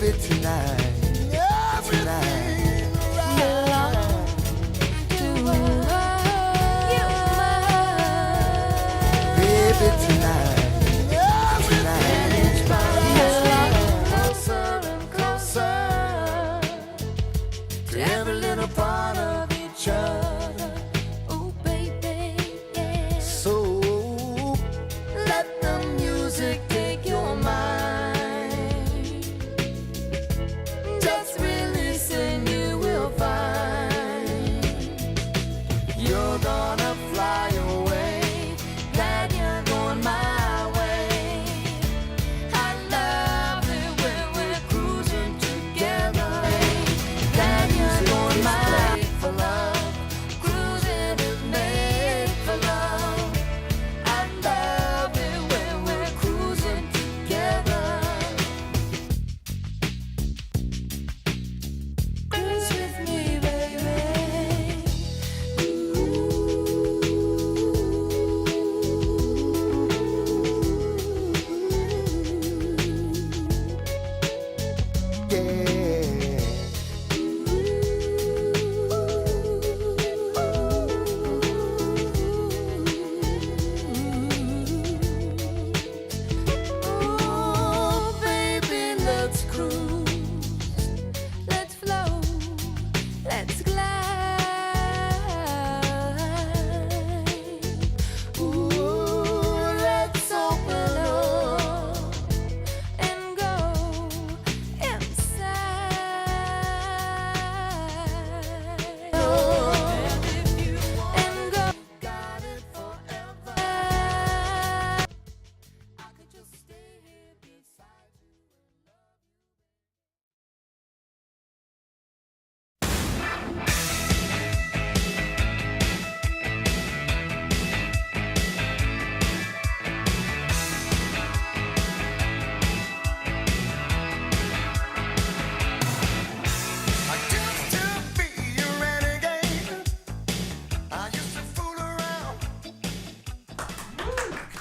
Baby, tonight, closer and closer to every little part of each other. Oh, baby, yeah. So let the music take your mind. Just release and you will find you're gonna fly away. Glad you're going my way. I love it when we're cruising together. Glad you're going my way for love. Cruising is made for love. I love it when we're cruising together. Cruise with me, baby. Oh, baby, let's cruise. Let's flow. Let's glide. Ooh, let's open up and go inside. And if you want go, got it forever. I could just stay here beside you. I used to be a renegade. I used to fool around.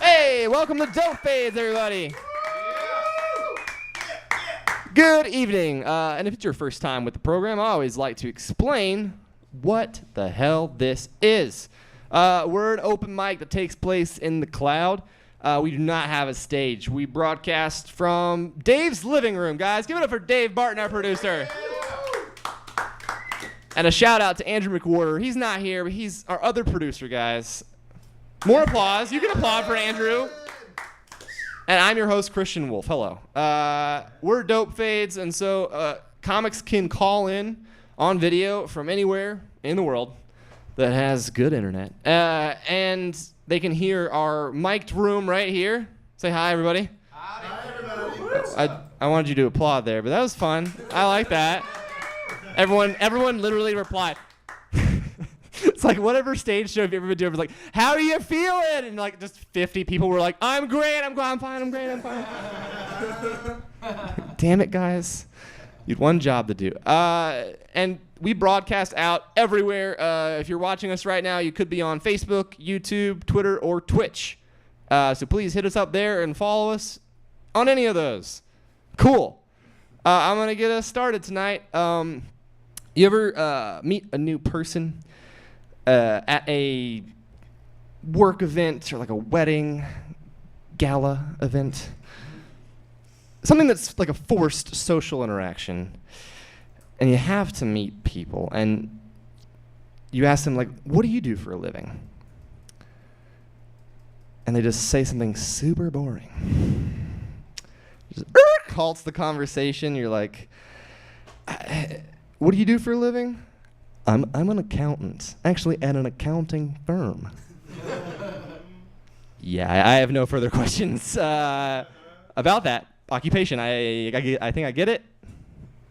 Hey, welcome to Dope Fades, everybody. Good evening. And if it's your first time with the program, I always like to explain what the hell this is. We're an open mic that takes place in the cloud. We do not have a stage. We broadcast from Dave's living room, guys. Give it up for Dave Barton, our producer. And a shout out to Andrew McWhorter. He's not here, but he's our other producer, guys. More applause. You can applaud for Andrew. And I'm your host, Christian Wolf. Hello. We're Dope Fades, and so comics can call in on video from anywhere in the world that has good internet. And they can hear our mic'd room right here. Say hi, everybody. Hi, everybody. I wanted you to applaud there, but that was fun. I like that. Everyone literally replied. It's like whatever stage show have you ever been doing, was like, how are you feeling? And like just 50 people were like, I'm great, I'm fine, I'm great, I'm fine. Damn it, guys. You had one job to do. And we broadcast out everywhere. If you're watching us right now, you could be on Facebook, YouTube, Twitter, or Twitch. So please hit us up there and follow us on any of those. Cool. I'm going to get us started tonight. You ever meet a new person at a work event or like a wedding, gala event? Something that's like a forced social interaction. And you have to meet people. And you ask them, like, what do you do for a living? And they just say something super boring. Just halts the conversation. You're like, what do you do for a living? I'm an accountant, actually at an accounting firm. Yeah, I have no further questions about that occupation. I think I get it.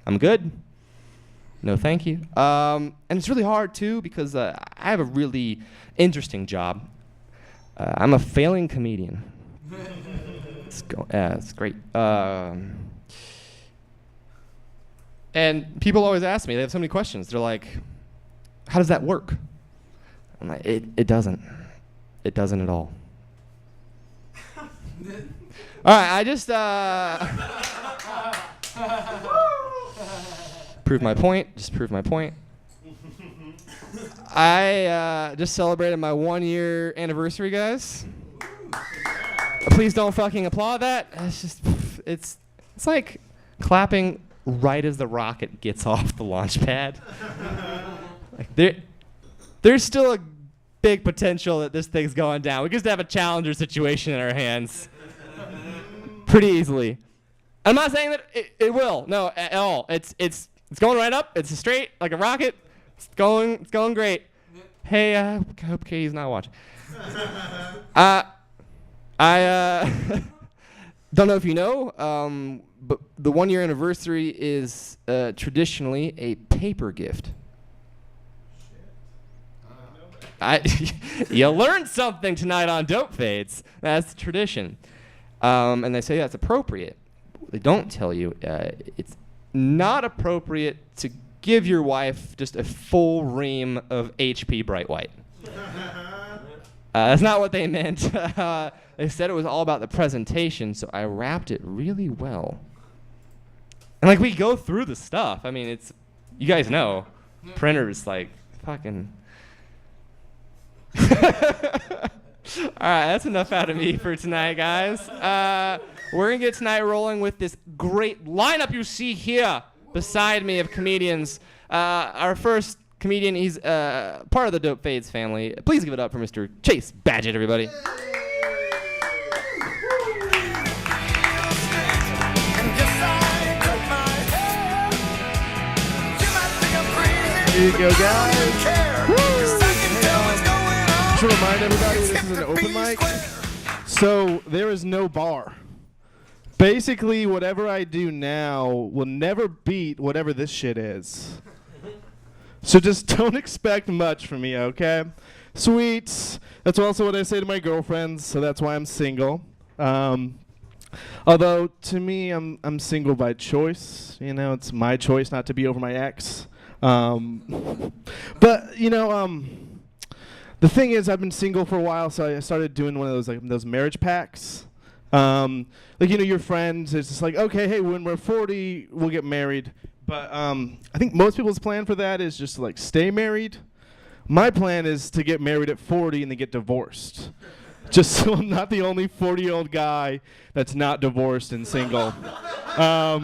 I'm good. No, thank you. And it's really hard too because I have a really interesting job. I'm a failing comedian. It's great. And people always ask me, they have so many questions. They're like, how does that work? I'm like, it doesn't. It doesn't at all. All right, I just... Prove my point. Just prove my point. I just celebrated my 1-year anniversary, guys. Please don't fucking applaud that. It's just, it's like clapping right as the rocket gets off the launch pad. Like there's still a big potential that this thing's going down. We just have a challenger situation in our hands pretty easily. I'm not saying that it will. No, at all. It's going right up. It's straight like a rocket. It's going great. Hey, I hope Katie's not watching. I don't know if you know, but the 1-year anniversary is traditionally a paper gift. You learned something tonight on Dope Fades. That's the tradition. And they say that's appropriate. What they don't tell you, it's not appropriate to give your wife just a full ream of HP Bright White. That's not what they meant. They said it was all about the presentation, so I wrapped it really well. And like we go through the stuff. I mean, it's, you guys know, printers like fucking. All right, that's enough out of me for tonight, guys. We're going to get tonight rolling with this great lineup you see here beside me of comedians. Our first comedian, he's part of the Dope Fades family. Please give it up for Mr. Chase Padgett, everybody. Here you go, guys. To remind everybody, this is an open mic, so there is no bar. Basically, whatever I do now will never beat whatever this shit is. So just don't expect much from me, okay? Sweets. That's also what I say to my girlfriends, so that's why I'm single. Although, to me, I'm single by choice. You know, it's my choice not to be over my ex. But, you know, the thing is, I've been single for a while, so I started doing one of those those marriage pacts. Like, you know, your friends, it's just like, okay, hey, when we're 40, we'll get married. But I think most people's plan for that is just to, like, stay married. My plan is to get married at 40 and then get divorced. Just so I'm not the only 40-year-old guy that's not divorced and single. But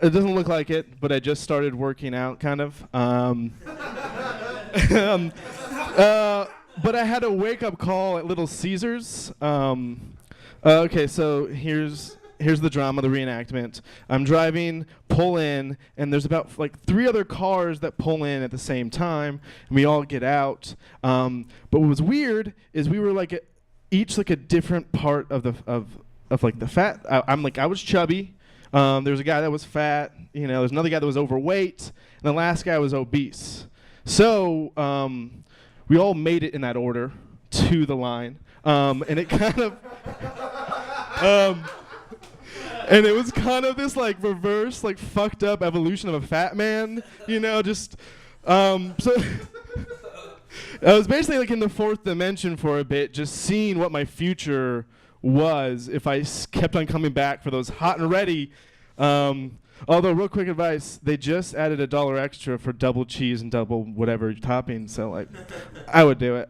it doesn't look like it, but I just started working out, kind of. But I had a wake-up call at Little Caesars. Okay, so here's the drama, the reenactment. I'm driving, pull in, and there's about like 3 other cars that pull in at the same time, and we all get out. But what was weird is we were like each like a different part of the fat. I was chubby. There was a guy that was fat. You know, there's another guy that was overweight, and the last guy was obese. So we all made it in that order to the line, and it kind of, and it was kind of this like reverse, like fucked up evolution of a fat man. You know, just so. I was basically like in the 4th dimension for a bit, just seeing what my future was if I kept on coming back for those hot and ready. Although, real quick advice, they just added $1 extra for double cheese and double whatever topping, so like, I would do it.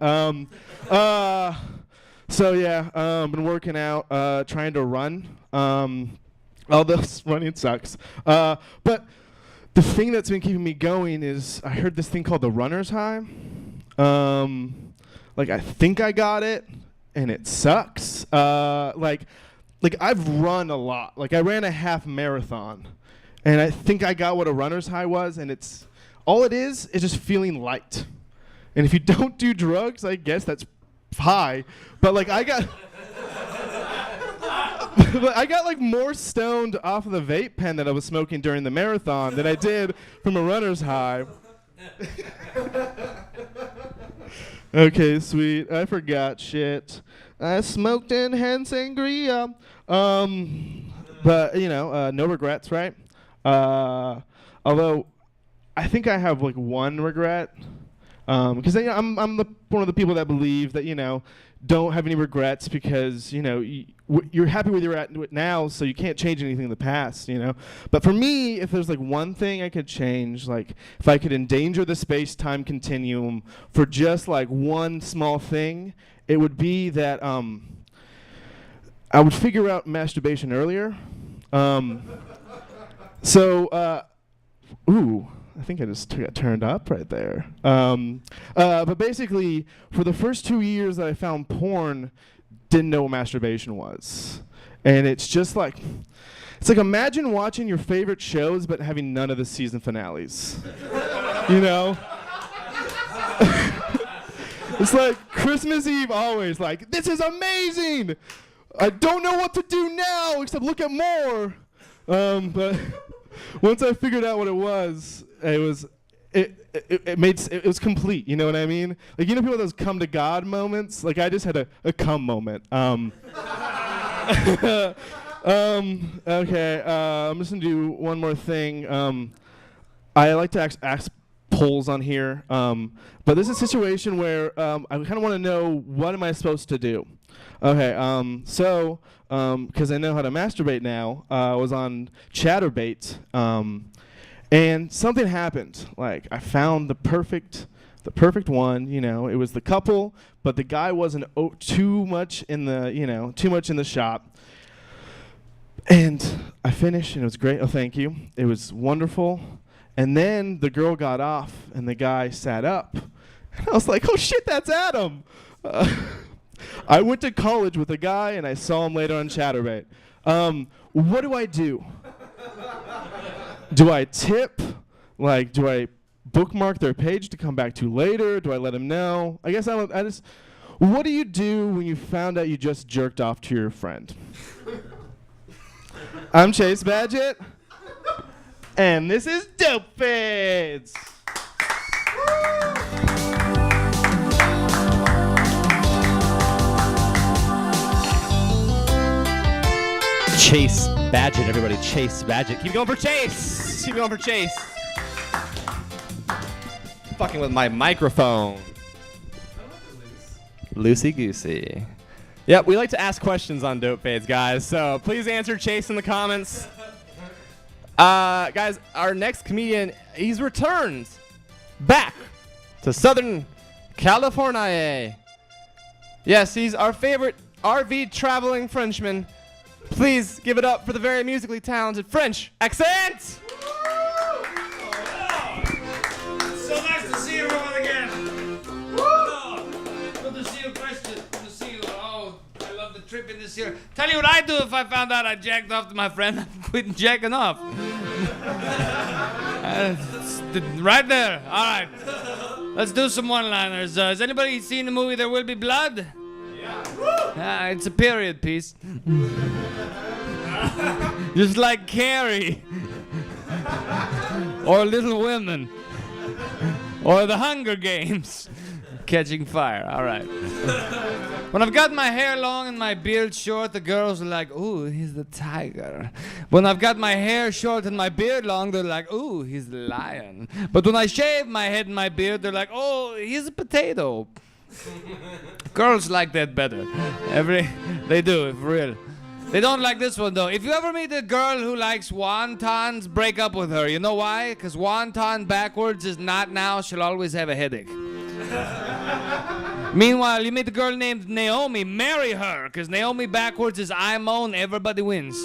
So yeah, been working out, trying to run. Although running sucks. But the thing that's been keeping me going is I heard this thing called the runner's high. Like I think I got it, and it sucks. Like I've run a lot. Like I ran a half marathon, and I think I got what a runner's high was, and it's all it is just feeling light. And if you don't do drugs, I guess that's high. But like I got I got like more stoned off of the vape pen that I was smoking during the marathon than I did from a runner's high. Okay, sweet. I forgot shit. I smoked enhanced sangria. But, you know, no regrets, right? Although, I think I have, like, one regret. Because I'm one of the people that believe that don't have any regrets because you're happy where you're at now, so you can't change anything in the past. But for me, if there's like one thing I could change, like if I could endanger the space-time continuum for just like one small thing, it would be that I would figure out masturbation earlier. Ooh, I think I just got turned up right there. But basically, for the first 2 years that I found porn, didn't know what masturbation was. And it's like imagine watching your favorite shows but having none of the season finales. It's like Christmas Eve always, like, this is amazing! I don't know what to do now except look at more. But once I figured out what it was complete. You know what I mean? Like people have those come to God moments. Like I just had a come moment. Okay. I'm just gonna do one more thing. I like to ask polls on here, but this is a situation where I kind of want to know what am I supposed to do. Okay, because I know how to masturbate now, I was on Chatterbait, and something happened. Like I found the perfect one. It was the couple, but the guy wasn't too much in the shop. And I finished, and it was great. Oh, thank you. It was wonderful. And then the girl got off, and the guy sat up. And I was like, oh shit, that's Adam. I went to college with a guy, and I saw him later on Chatterbait. What do I do? Do I tip? Like, do I bookmark their page to come back to later? Do I let him know? I guess I just. What do you do when you found out you just jerked off to your friend? I'm Chase Padgett, and this is Dope Fades. Chase Padgett, everybody. Chase Padgett. Keep going for Chase. Keep going for Chase. Fucking with my microphone. Loosey goosey. Yep, we like to ask questions on Dope Fades, guys. So please answer Chase in the comments. Guys, our next comedian, he's returned back to Southern California. Yes, he's our favorite RV traveling Frenchman. Please give it up for the very musically talented French accent. So nice to see everyone again. Good to see you, Christian. Good to see you. Oh, I love the trip in this year. Tell you what I'd do if I found out I jacked off to my friend. I'd quit jacking off. Right there. All right. Let's do some one-liners. Has anybody seen the movie There Will Be Blood? Yeah. It's a period piece. Just like Carrie. Or Little Women. Or The Hunger Games. Catching Fire. All right. When I've got my hair long and my beard short, the girls are like, ooh, he's the tiger. When I've got my hair short and my beard long, they're like, ooh, he's the lion. But when I shave my head and my beard, they're like, oh, he's a potato. Girls like that better. They do, for real. They don't like this one, though. If you ever meet a girl who likes wontons, break up with her. You know why? Because wonton backwards is not now. She'll always have a headache. Meanwhile, you meet a girl named Naomi. Marry her, because Naomi backwards is I moan, everybody wins.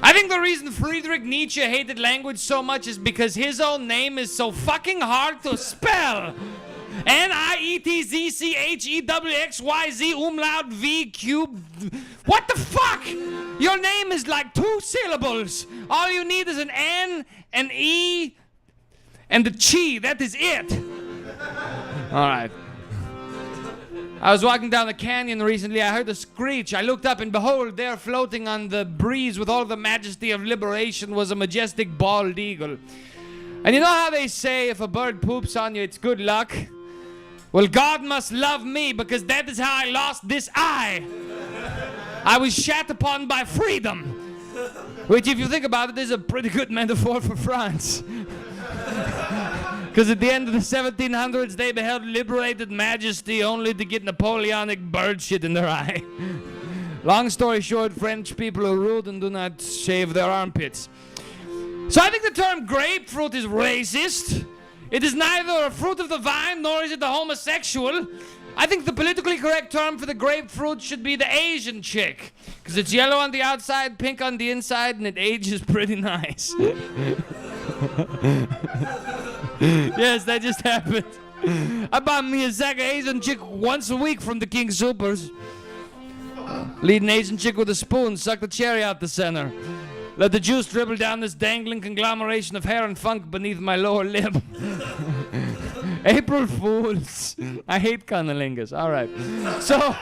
I think the reason Friedrich Nietzsche hated language so much is because his own name is so fucking hard to spell. Nietzschewxyz umlaut v cube. What the fuck? Your name is like 2 syllables. All you need is an N, an E, and the chi. That is it. All right. I was walking down the canyon recently. I heard a screech. I looked up and behold, there floating on the breeze with all the majesty of liberation was a majestic bald eagle. And you know how they say if a bird poops on you, it's good luck? Well, God must love me because that is how I lost this eye. I was shat upon by freedom. Which, if you think about it, is a pretty good metaphor for France. Because at the end of the 1700s, they beheld liberated majesty only to get Napoleonic bird shit in their eye. Long story short, French people are rude and do not shave their armpits. So I think the term grapefruit is racist. It is neither a fruit of the vine, nor is it a homosexual. I think the politically correct term for the grapefruit should be the Asian chick. Because it's yellow on the outside, pink on the inside, and it ages pretty nice. Yes, that just happened. I bought me a sack of Asian chick once a week from the King Supers. Lead an Asian chick with a spoon, suck the cherry out the center. Let the juice dribble down this dangling conglomeration of hair and funk beneath my lower lip. April Fools. I hate cunnilingus. All right. So,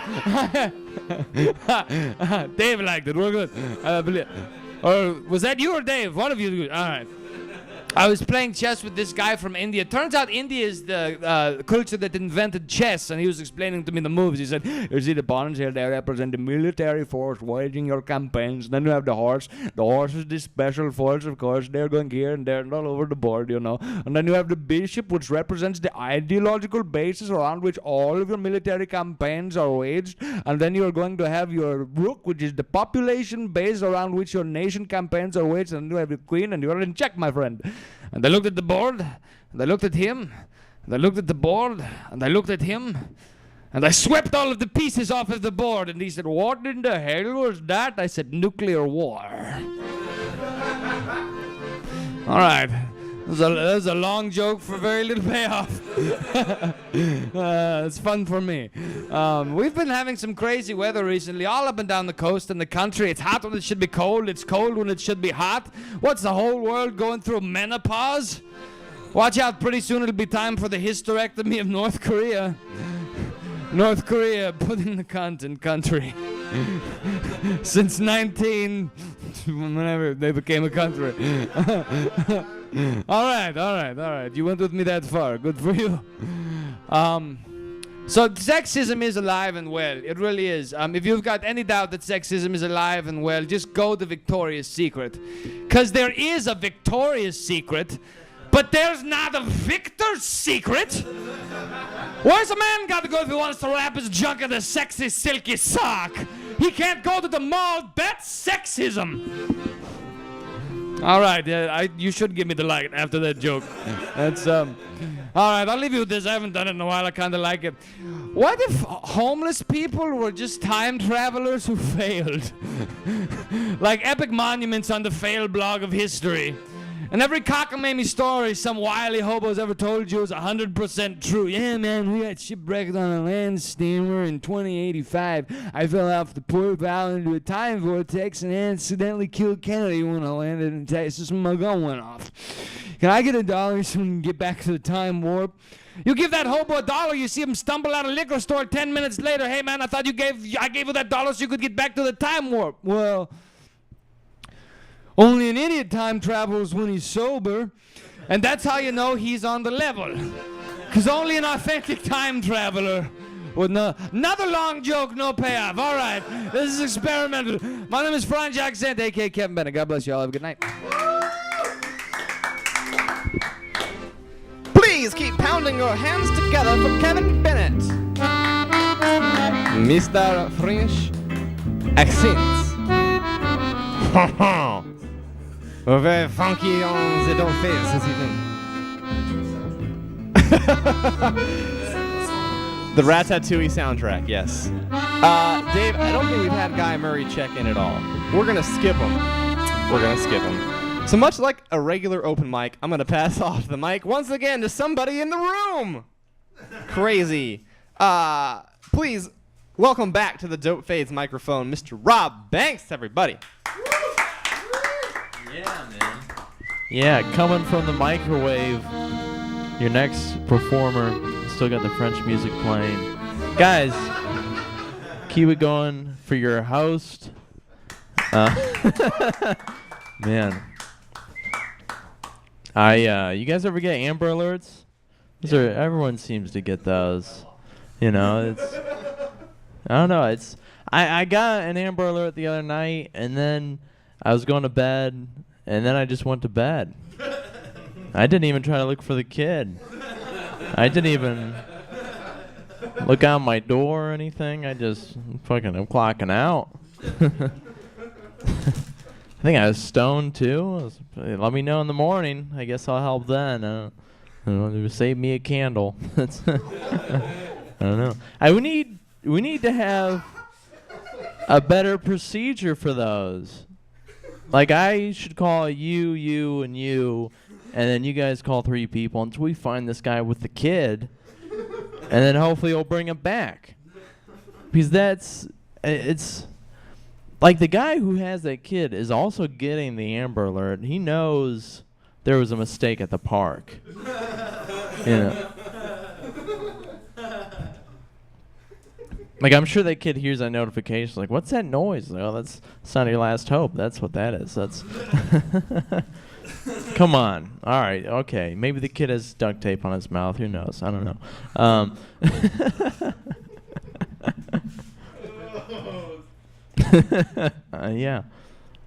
Dave liked it. We're good. Or was that you or Dave? One of you. All right. I was playing chess with this guy from India. Turns out India is the culture that invented chess, and he was explaining to me the moves. He said, you see the pawns here, they represent the military force waging your campaigns. Then you have the horse. The horse is the special force, of course. They're going here and there and all over the board, you know. And then you have the bishop, which represents the ideological basis around which all of your military campaigns are waged. And then you are going to have your rook, which is the population base around which your nation campaigns are waged. And then you have the queen, and you are in check, my friend. And I looked at the board, and I looked at him, and I looked at the board, and I looked at him, and I swept all of the pieces off of the board. And he said, what in the hell was that? I said, nuclear war. All right. That was a long joke for very little payoff. It's fun for me. We've been having some crazy weather recently, all up and down the coast and the country. It's hot when it should be cold. It's cold when it should be hot. What's the whole world going through menopause? Watch out, pretty soon it'll be time for the hysterectomy of North Korea. North Korea putting the cunt in country. Since whenever they became a country. All right. You went with me that far. Good for you. So sexism is alive and well. It really is. If you've got any doubt that sexism is alive and well, just go to Victoria's Secret. Because there is a Victoria's Secret, but there's not a Victor's Secret. Where's a man got to go if he wants to wrap his junk in a sexy, silky sock? He can't go to the mall. That's sexism. All right, you should give me the light after that joke. That's all right, I'll leave you with this. I haven't done it in a while. I kind of like it. What if homeless people were just time travelers who failed? Like epic monuments on the fail blog of history. And every cockamamie story some wily hobo's ever told you is 100% true. Yeah, man, we got shipwrecked on a land steamer in 2085. I fell off the port bow into a time vortex and accidentally killed Kennedy when I landed in Texas when my gun went off. Can I get $1 so we can get back to the time warp? You give that hobo $1, you see him stumble out of a liquor store 10 minutes later. Hey, man, I thought I gave you that $1 so you could get back to the time warp. Well, only an idiot time travels when he's sober, and that's how you know he's on the level. Because only an authentic time traveler would know. Another long joke, no payoff. All right, this is experimental. My name is Frank Jackson, a.k.a. Kevin Bennett. God bless you all. Have a good night. Please keep pounding your hands together for Kevin Bennett. Mr. French accent. We're very funky on the dope face this evening. The Ratatouille soundtrack, yes. Dave, I don't think we've had Guy Murray check in at all. We're going to skip him. So much like a regular open mic, I'm going to pass off the mic once again to somebody in the room. Crazy. Please welcome back to the Dope Fades microphone, Mr. Rob Banks, everybody. Yeah, man. Yeah, coming from the microwave, your next performer, still got the French music playing. Guys, keep it going for your host. Man. You guys ever get Amber Alerts? Everyone seems to get those. You know, I don't know, I got an Amber Alert the other night, and then I was going to bed, and then I just went to bed. I didn't even try to look for the kid. I didn't even look out my door or anything. I just I'm clocking out. I think I was stoned too. Let me know in the morning. I guess I'll help then. Save me a candle. I don't know. We need to have a better procedure for those. Like I should call you, and you, and then you guys call 3 people until we find this guy with the kid, and then hopefully he'll bring him back. Because it's like the guy who has that kid is also getting the Amber Alert. He knows there was a mistake at the park. You know. Like, I'm sure that kid hears that notification, like, what's that noise? Like, oh, that's Not Your Last Hope. That's what that is. That's Come on. All right, okay. Maybe the kid has duct tape on his mouth. Who knows? I don't know. Yeah.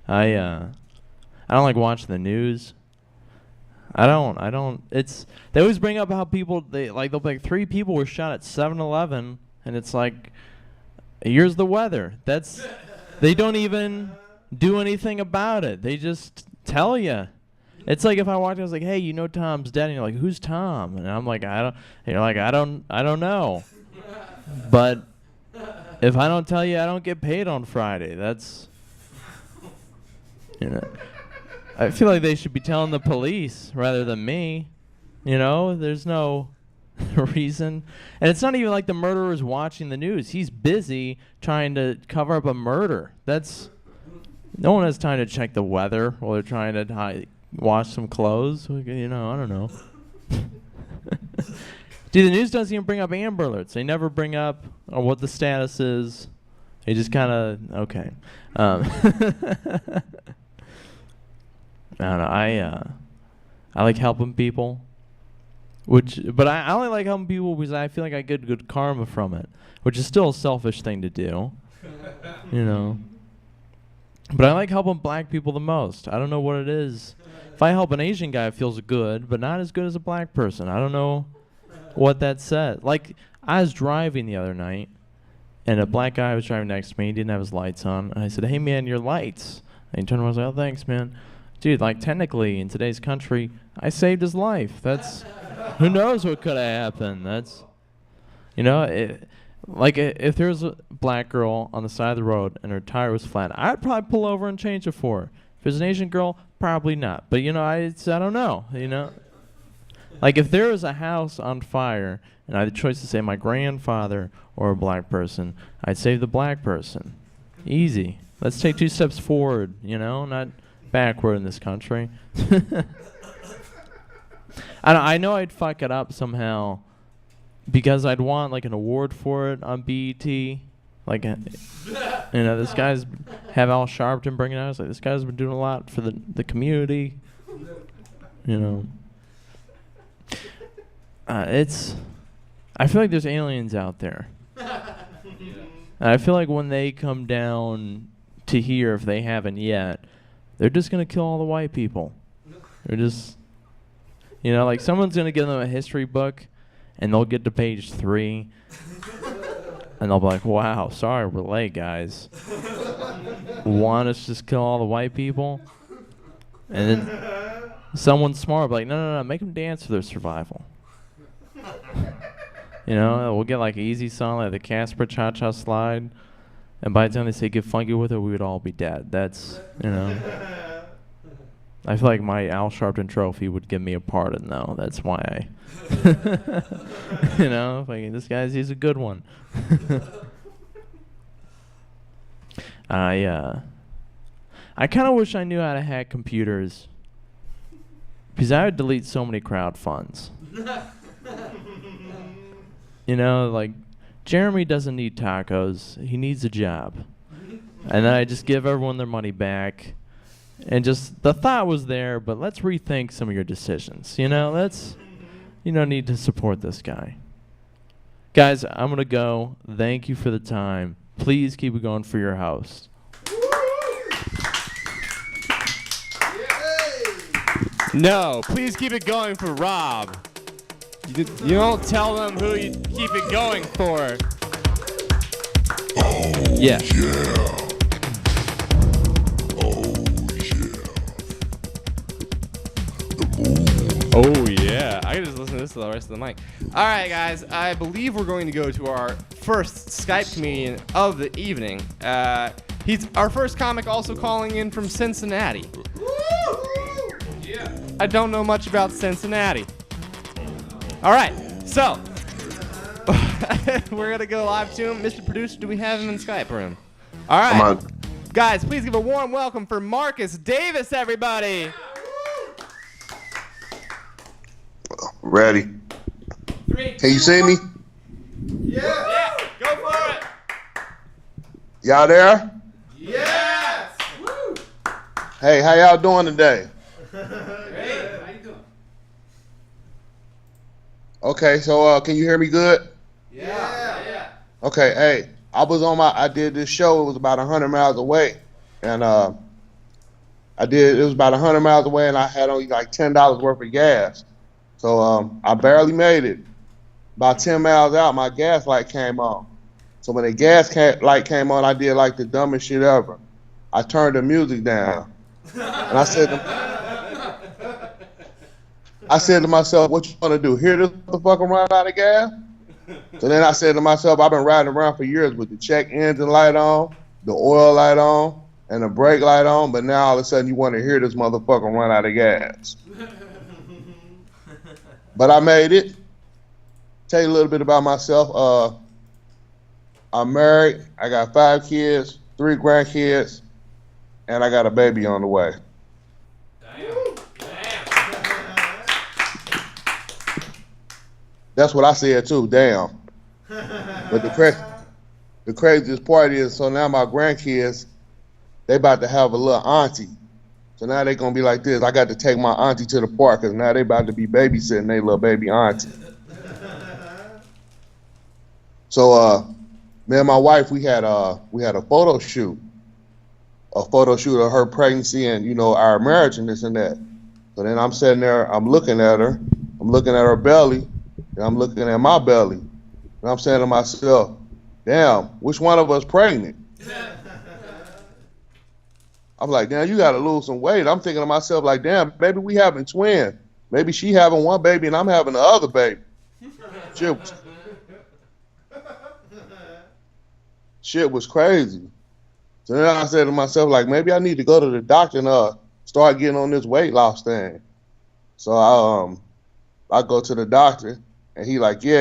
I don't like watching the news. I don't. They always bring up how people, they'll be like 3 people were shot at 7-Eleven. And it's like, here's the weather. They don't even do anything about it. They just tell you. It's like if I walked in, I was like, hey, you know Tom's dead. And you're like, who's Tom? And I'm like, I don't know. But if I don't tell you, I don't get paid on Friday. That's, I feel like they should be telling the police rather than me. There's no reason. And it's not even like the murderer's watching the news. He's busy trying to cover up a murder. No one has time to check the weather while they're trying to wash some clothes. I don't know. Dude, the news doesn't even bring up Amber Alerts. They never bring up what the status is. They just kind of, okay. I don't know. I like helping people. But I only like helping people because I feel like I get good karma from it, which is still a selfish thing to do, But I like helping black people the most. I don't know what it is. If I help an Asian guy, it feels good, but not as good as a black person. I don't know what that said. Like, I was driving the other night, and a black guy was driving next to me. He didn't have his lights on. And I said, hey, man, your lights. And he turned around and was like, oh, thanks, man. Dude, like, technically, in today's country, I saved his life. Who knows what could have happened? If there was a black girl on the side of the road and her tire was flat, I'd probably pull over and change it for her. If there's an Asian girl, probably not. But, I don't know, Like, if there was a house on fire and I had the choice to save my grandfather or a black person, I'd save the black person. Easy. Let's take 2 steps forward, not backward in this country. I know I'd fuck it up somehow because I'd want like an award for it on BET. Like, this guy's have Al Sharpton bring it out. It's like, this guy's been doing a lot for the community. I feel like there's aliens out there. I feel like when they come down to here, if they haven't yet, they're just gonna kill all the white people. They're just. Like someone's going to give them a history book, and they'll get to page 3, and they'll be like, wow, sorry, we're late, guys. Want us to just kill all the white people? And then someone smart will be like, no, make them dance for their survival. We'll get like an easy song like the Casper Cha-Cha Slide, and by the time they say get funky with it, we would all be dead. That's, I feel like my Al Sharpton trophy would give me a pardon, though. That's why this he's a good one. I kind of wish I knew how to hack computers because I would delete so many crowd funds. Like Jeremy doesn't need tacos. He needs a job. And then I just give everyone their money back. And just the thought was there, but let's rethink some of your decisions. Let's, need to support this guy. Guys, I'm going to go. Thank you for the time. Please keep it going for your host. No, please keep it going for Rob. You don't tell them who you keep it going for. Yeah. Oh yeah, I can just listen to this to the rest of the mic. All right, guys, I believe we're going to go to our first Skype comedian of the evening. He's our first comic, also calling in from Cincinnati. Yeah. I don't know much about Cincinnati. All right, so we're gonna go live to him. Mr. Producer, do we have him in Skype room? All right, guys, please give a warm welcome for Marcus Davis, everybody. Ready. 3, Can you see me? Yeah, go for it. Y'all there? Yes. Woo. Hey, how y'all doing today? Great. How you doing? Okay, so can you hear me good? Yeah. Okay, hey, I did this show. It was about 100 miles away, and it was about 100 miles away, and I had only like $10 worth of gas. So I barely made it. About 10 miles out, my gas light came on. So when the light came on, I did like the dumbest shit ever. I turned the music down, and I said to myself, "What you gonna do? Hear this motherfucker run out of gas?" So then I said to myself, "I've been riding around for years with the check engine light on, the oil light on, and the brake light on, but now all of a sudden you want to hear this motherfucker run out of gas." But I made it. Tell you a little bit about myself. I'm married. I got 5 kids, 3 grandkids, and I got a baby on the way. That's what I said too. Damn. But the craziest part is, so now my grandkids, they about to have a little auntie. So now they gonna be like this. I got to take my auntie to the park because now they about to be babysitting their little baby auntie. So me and my wife, we had a photo shoot of her pregnancy and our marriage and this and that. So then I'm sitting there, I'm looking at her belly, and I'm looking at my belly, and I'm saying to myself, "Damn, which one of us pregnant?" I'm like, "Damn, you gotta lose some weight." I'm thinking to myself, like, "Damn, maybe we having twins. Maybe she having one baby and I'm having the other baby." Shit was crazy. So then I said to myself, like, maybe I need to go to the doctor and start getting on this weight loss thing. So I go to the doctor and he like, "Yeah,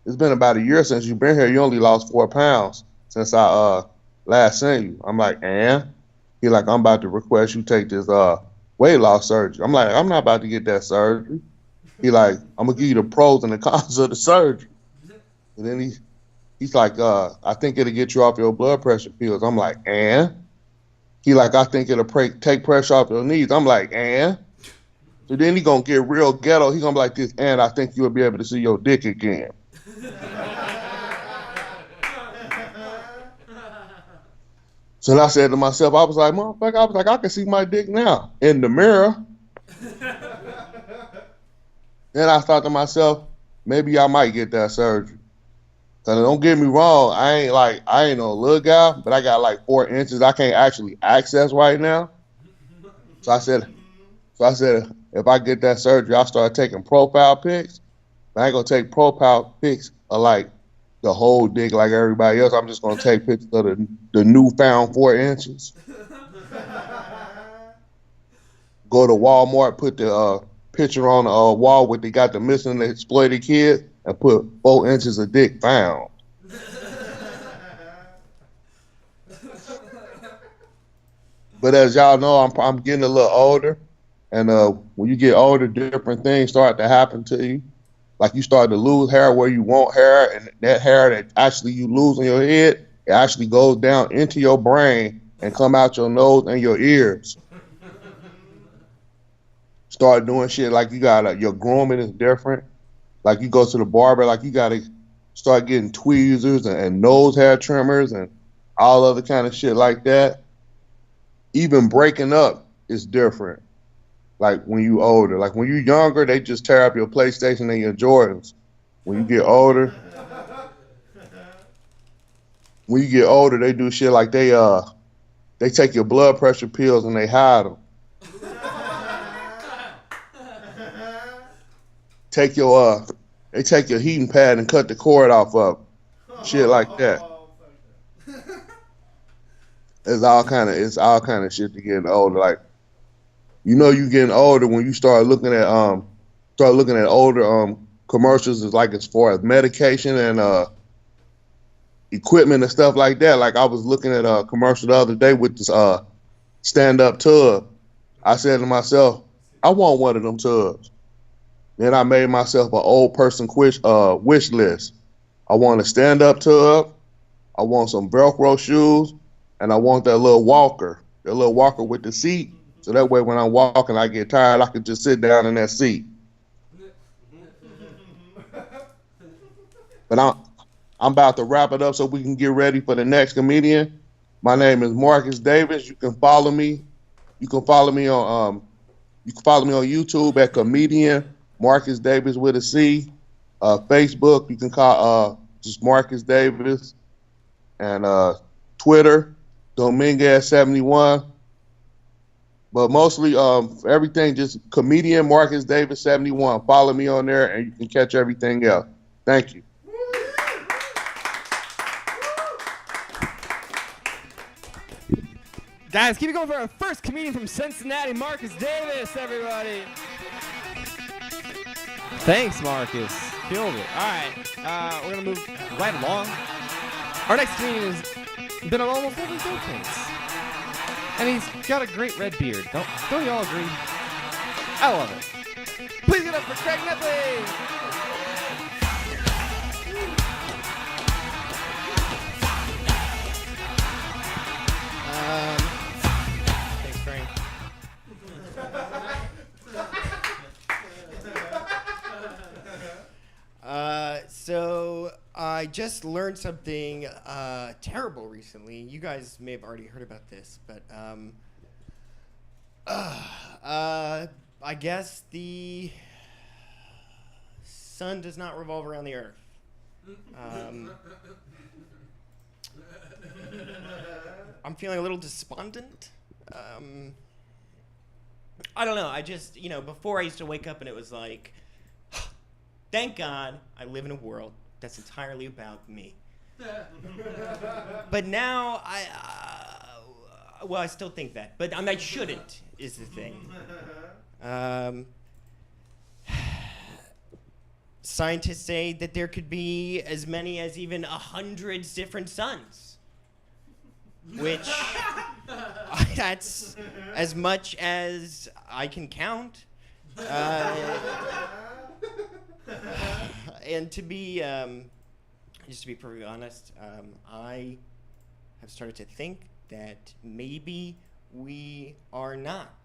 it's been about a year since you've been here. You only lost 4 pounds since I last seen you." I'm like, "And?" He like, "I'm about to request you take this weight loss surgery." I'm like, "I'm not about to get that surgery." He like, "I'm gonna give you the pros and the cons of the surgery." And then he's like, "I think it'll get you off your blood pressure pills." I'm like, "And?" He like, "I think it'll take pressure off your knees." I'm like, "And?" So then he gonna get real ghetto. He gonna be like this, "And I think you'll be able to see your dick again." So then I said to myself, I was like, "Motherfucker," I can see my dick now in the mirror. Then I thought to myself, maybe I might get that surgery. Cause don't get me wrong, I ain't no little guy, but I got like 4 inches I can't actually access right now. So I said, if I get that surgery, I'll start taking profile pics. I ain't gonna take profile pics of like the whole dick like everybody else. I'm just gonna take pictures of the newfound 4 inches. Go to Walmart, put the picture on the wall where they got the missing and exploited kid, and put 4 inches of dick found. But as y'all know, I'm getting a little older, and when you get older, different things start to happen to you. Like you start to lose hair where you want hair, and that hair that actually you lose in your head, it actually goes down into your brain and come out your nose and your ears. Start doing shit like your grooming is different. Like you go to the barber, like you gotta start getting tweezers and nose hair trimmers and all other kind of shit like that. Even breaking up is different. like when you older. Like when you younger, they just tear up your PlayStation and your Jordans. When you get older, they do shit like they take your blood pressure pills and they hide them. They take your heating pad and cut the cord off of it. Shit like that. It's all kind of shit to getting older. Like, you know, you getting older when you start looking at older commercials, is like as far as medication and equipment and stuff like that. Like I was looking at a commercial the other day with this stand-up tub. I said to myself, I want one of them tubs. Then I made myself an old person wish list. I want a stand-up tub, I want some Velcro shoes, and I want that little walker with the seat. So that way when I'm walking, I get tired, I can just sit down in that seat. But I'm about to wrap it up so we can get ready for the next comedian. My name is Marcus Davis. You can follow me. You can follow me on YouTube at comedian Marcus Davis with a C. Facebook, you can call just Marcus Davis. And Twitter, Dominguez71. But mostly everything just comedian Marcus Davis 71. Follow me on there and you can catch everything else. Thank you. Guys, keep it going for our first comedian from Cincinnati, Marcus Davis, everybody. Thanks, Marcus. Killed it. All right, we're going to move right along. Our next comedian has been on almost every showcase. And he's got a great red beard. Don't you all agree? I love it. Please get up for Craig Nepley. Thanks, Frank. So I just learned something terrible recently. You guys may have already heard about this, but I guess the sun does not revolve around the earth. I'm feeling a little despondent. I don't know. I just, before I used to wake up and it was like, thank God I live in a world that's entirely about me. But now I still think that, but I shouldn't is the thing. Scientists say that there could be as many as even 100 different suns, which that's as much as I can count. And to be, just to be perfectly honest, I have started to think that maybe we are not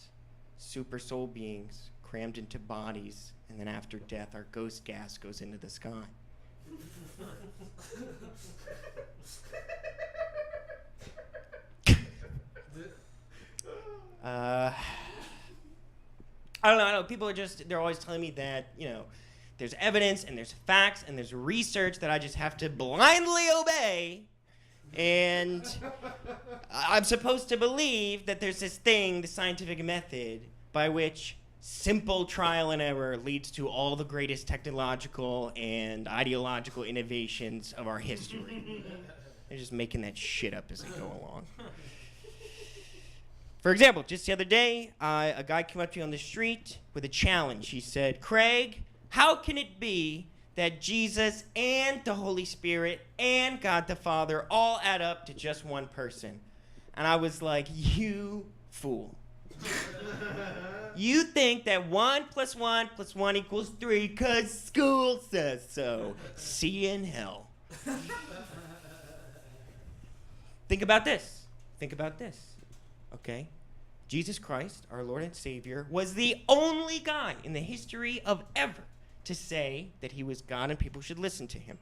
super soul beings crammed into bodies, and then after death, our ghost gas goes into the sky. I don't know. People they're always telling me that, there's evidence and there's facts and there's research that I just have to blindly obey. And I'm supposed to believe that there's this thing, the scientific method, by which simple trial and error leads to all the greatest technological and ideological innovations of our history. They're just making that shit up as they go along. For example, just the other day, a guy came up to me on the street with a challenge. He said, Craig, how can it be that Jesus and the Holy Spirit and God the Father all add up to just one person? And I was like, you fool. You think that 1 + 1 + 1 = 3 because school says so. See you in hell. Think about this. Okay? Jesus Christ, our Lord and Savior, was the only guy in the history of ever to say that he was God and people should listen to him.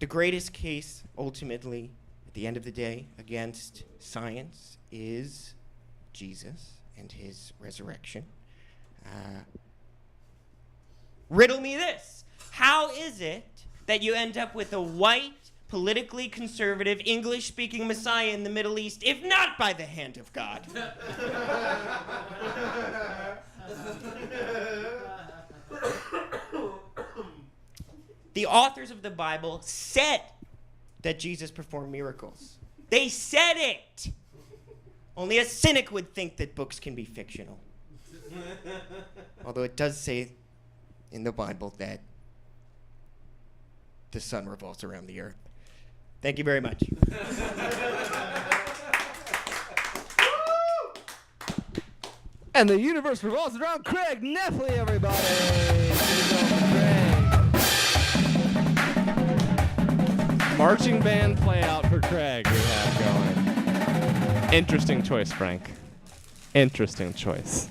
The greatest case, ultimately, the end of the day, against science is Jesus and his resurrection. Riddle me this. How is it that you end up with a white, politically conservative, English-speaking Messiah in the Middle East, if not by the hand of God? The authors of the Bible said that Jesus performed miracles. They said it. Only a cynic would think that books can be fictional. Although it does say in the Bible that the sun revolves around the earth. Thank you very much. And the universe revolves around Craig Neffley, everybody. Marching band play out for Craig we have going. Interesting choice, Frank. Interesting choice.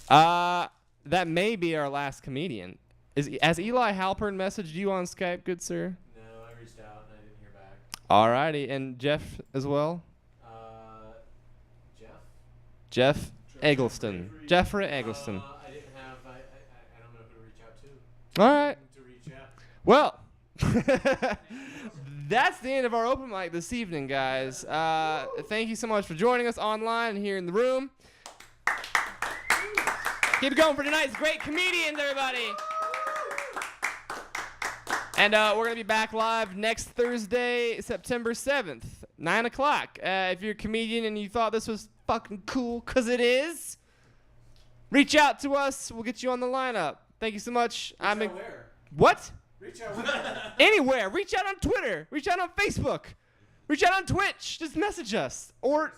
That may be our last comedian. Has Eli Halpern messaged you on Skype, good sir? No, I reached out and I didn't hear back. Alrighty, and Jeff as well? Jeff Eggleston. Jeffrey Eggleston. I didn't have, I don't know who to reach out to. Alright. To reach out. Well, that's the end of our open mic this evening, guys. Thank you so much for joining us online and here in the room. Keep it going for tonight's great comedians, everybody. And we're going to be back live next Thursday, September 7th, 9 o'clock. If you're a comedian and you thought this was fucking cool, because it is, reach out to us. We'll get you on the lineup. Thank you so much. Reach out where? What? Reach out where? Anywhere. Reach out on Twitter. Reach out on Facebook. Reach out on Twitch. Just message us. Or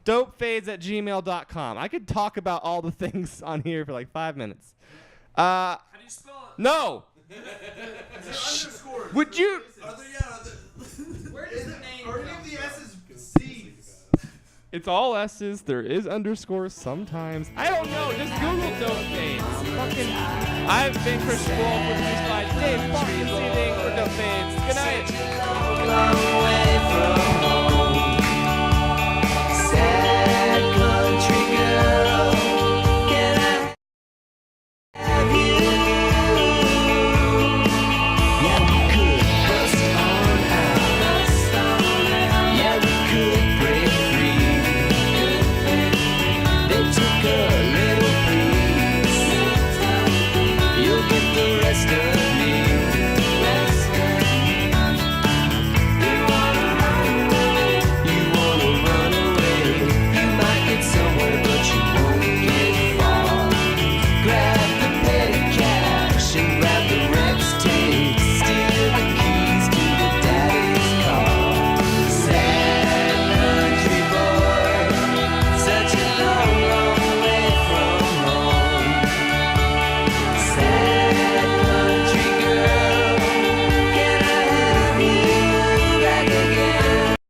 dopefades@gmail.com. I could talk about all the things on here for like 5 minutes. How do you spell it? No. Underscores. Would you? Where does the name Are come any of the from? S's C's? It's all S's. There is underscores sometimes. I don't know. Just Google Dope Fades. Fucking. I've been Christian Wolf, produced by Dave Barton, for Dope Fades. Good night. Long way from home.